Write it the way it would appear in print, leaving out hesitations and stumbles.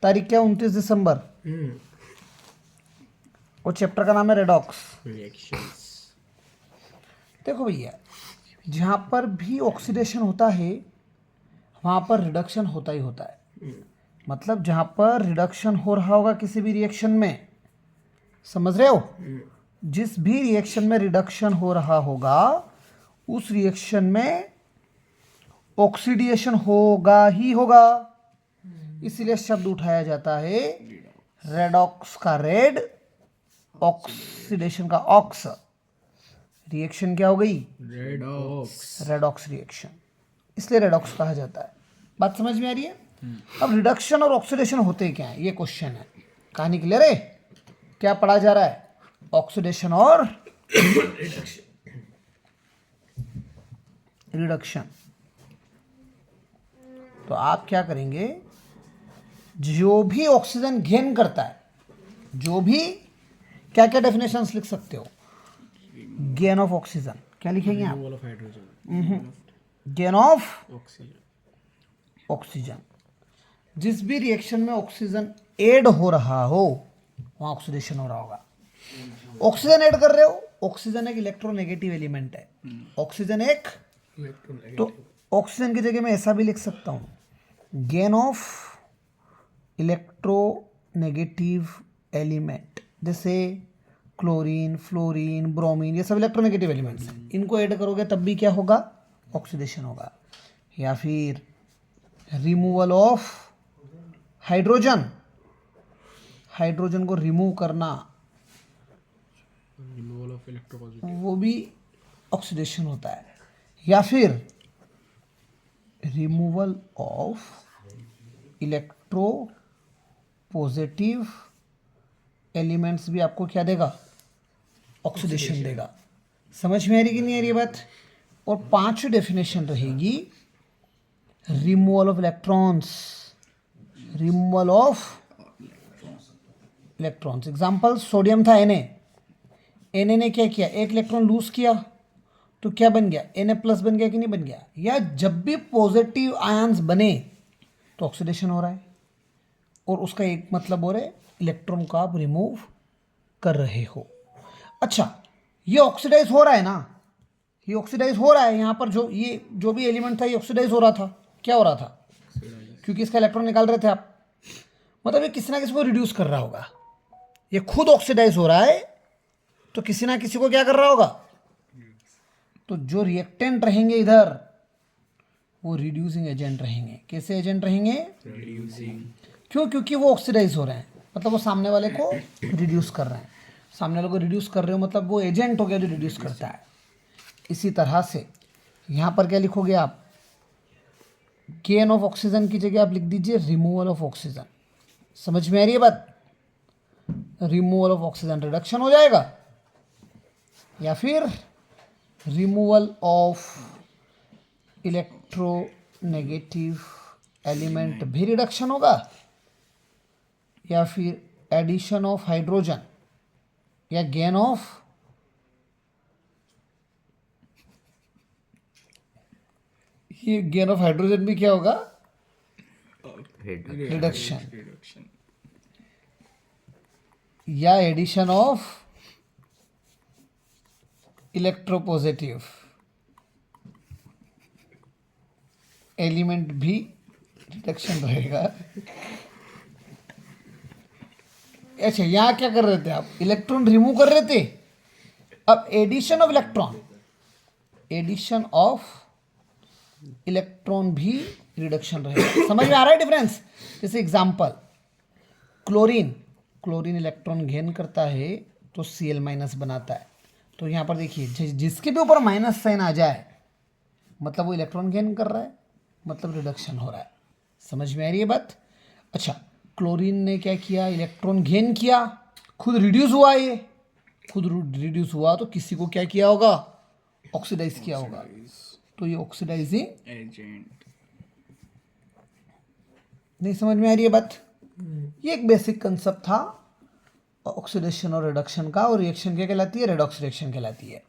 तारीख क्या 29 दिसंबर। और चैप्टर का नाम है रेडॉक्स। रिएक्शंस। देखो भैया, जहाँ पर भी ऑक्सीडेशन होता है वहाँ पर रिडक्शन होता ही होता है। मतलब जहाँ पर रिडक्शन हो रहा होगा किसी भी रिएक्शन में, समझ रहे हो, जिस भी रिएक्शन में रिडक्शन हो रहा होगा उस रिएक्शन में ऑक्सीडेशन होगा ही होगा। इसीलिए शब्द उठाया जाता है रेडॉक्स का रेड, ऑक्सीडेशन का ऑक्स। रिएक्शन क्या हो गई? रेडॉक्स रिएक्शन, इसलिए रेडॉक्स कहा जाता है। बात समझ में आ रही है? अब रिडक्शन और ऑक्सीडेशन होते क्या है, ये क्वेश्चन है। कहानी क्लियर है? क्या पढ़ा जा रहा है? ऑक्सीडेशन और रिडक्शन। तो आप क्या करेंगे, जो भी ऑक्सीजन गेन करता है, जो भी, क्या क्या डेफिनेशंस लिख सकते हो? गेन ऑफ ऑक्सीजन क्या लिखेंगे आप? Removal of hydrogen, gain of oxygen. Oxygen. जिस भी रिएक्शन में ऑक्सीजन ऐड हो रहा हो वहाँ ऑक्सीडेशन हो रहा होगा। ऑक्सीजन ऐड कर रहे हो, ऑक्सीजन एक इलेक्ट्रोनेगेटिव एलिमेंट है। ऑक्सीजन एक, तो ऑक्सीजन की जगह मैं ऐसा भी लिख सकता हूँ, गेन ऑफ इलेक्ट्रोनेगेटिव एलिमेंट। जैसे क्लोरीन, फ्लोरीन, ब्रोमीन, ये सब इलेक्ट्रोनेगेटिव एलिमेंट्स हैं। इनको ऐड करोगे तब भी क्या होगा? ऑक्सीडेशन होगा। या फिर रिमूवल ऑफ हाइड्रोजन, हाइड्रोजन को रिमूव करना, रिमूवल ऑफ इलेक्ट्रोपॉजिटिव, वो भी ऑक्सीडेशन होता है। या फिर removal of electro positive elements भी आपको क्या देगा? ऑक्सीडेशन देगा। समझ में आ रही कि नहीं आ रही बात? और पांचवी डेफिनेशन रहेगी removal of electrons, removal of electrons. Example, sodium था Na ने क्या किया? एक इलेक्ट्रॉन लूज किया तो क्या बन गया? Na+ बन गया कि नहीं बन गया? या जब भी पॉजिटिव आयंस बने तो ऑक्सीडेशन हो रहा है, और उसका एक मतलब हो रहा है इलेक्ट्रॉन को आप रिमूव कर रहे हो। अच्छा, ये ऑक्सीडाइज हो रहा है ना, ये ऑक्सीडाइज हो रहा है। यहाँ पर जो भी एलिमेंट था ये ऑक्सीडाइज हो रहा था। क्या हो रहा था? क्योंकि इसका इलेक्ट्रॉन निकाल रहे थे आप, मतलब ये किसी ना किसी को रिड्यूस कर रहा होगा। ये खुद ऑक्सीडाइज हो रहा है तो किसी ना किसी को क्या कर रहा होगा? तो जो रिएक्टेंट रहेंगे इधर वो रिड्यूसिंग एजेंट रहेंगे। कैसे एजेंट रहेंगे? रिड्यूसिंग। क्यों? क्योंकि वो ऑक्सीडाइज हो रहे हैं, मतलब वो सामने वाले को रिड्यूस कर रहे हैं। सामने वाले को रिड्यूस कर रहे हो मतलब वो एजेंट हो गया जो रिड्यूस करता है। इसी तरह से यहाँ पर क्या लिखोगे आप? गेन ऑफ ऑक्सीजन की जगह आप लिख दीजिए रिमूवल ऑफ ऑक्सीजन। समझ में आ रही है बात? रिमूवल ऑफ ऑक्सीजन रिडक्शन हो जाएगा, या फिर रिमूवल ऑफ इलेक्ट्रोनेगेटिव एलिमेंट भी रिडक्शन होगा, या फिर एडिशन ऑफ हाइड्रोजन या गेन ऑफ ये गेन ऑफ हाइड्रोजन भी क्या होगा? Reduction, reduction. या एडिशन ऑफ इलेक्ट्रोपॉजिटिव एलिमेंट भी रिडक्शन रहेगा। अच्छा, यहाँ क्या कर रहे थे आप? इलेक्ट्रॉन रिमूव कर रहे थे। अब addition of electron, addition of electron भी रिडक्शन रहेगा। समझ में आ रहा है डिफरेंस? जैसे example, chlorine, chlorine electron gain करता है तो Cl- बनाता है। तो यहाँ पर देखिए, जिसके भी ऊपर माइनस साइन आ जाए मतलब वो इलेक्ट्रॉन गेन कर रहा है, मतलब रिडक्शन हो रहा है। समझ में आ रही है बात? अच्छा, क्लोरीन ने क्या किया? इलेक्ट्रॉन गेन किया, खुद रिड्यूस हुआ। ये खुद रिड्यूस हुआ तो किसी को क्या किया होगा? ऑक्सीडाइज किया होगा। तो ये ऑक्सीडाइजिंग एजेंट। नहीं समझ में आ रही है बात? ये एक बेसिक कंसेप्ट था ऑक्सीडेशन और रिडक्शन का, और रिएक्शन क्या कहलाती है? रेडॉक्स रिएक्शन कहलाती है।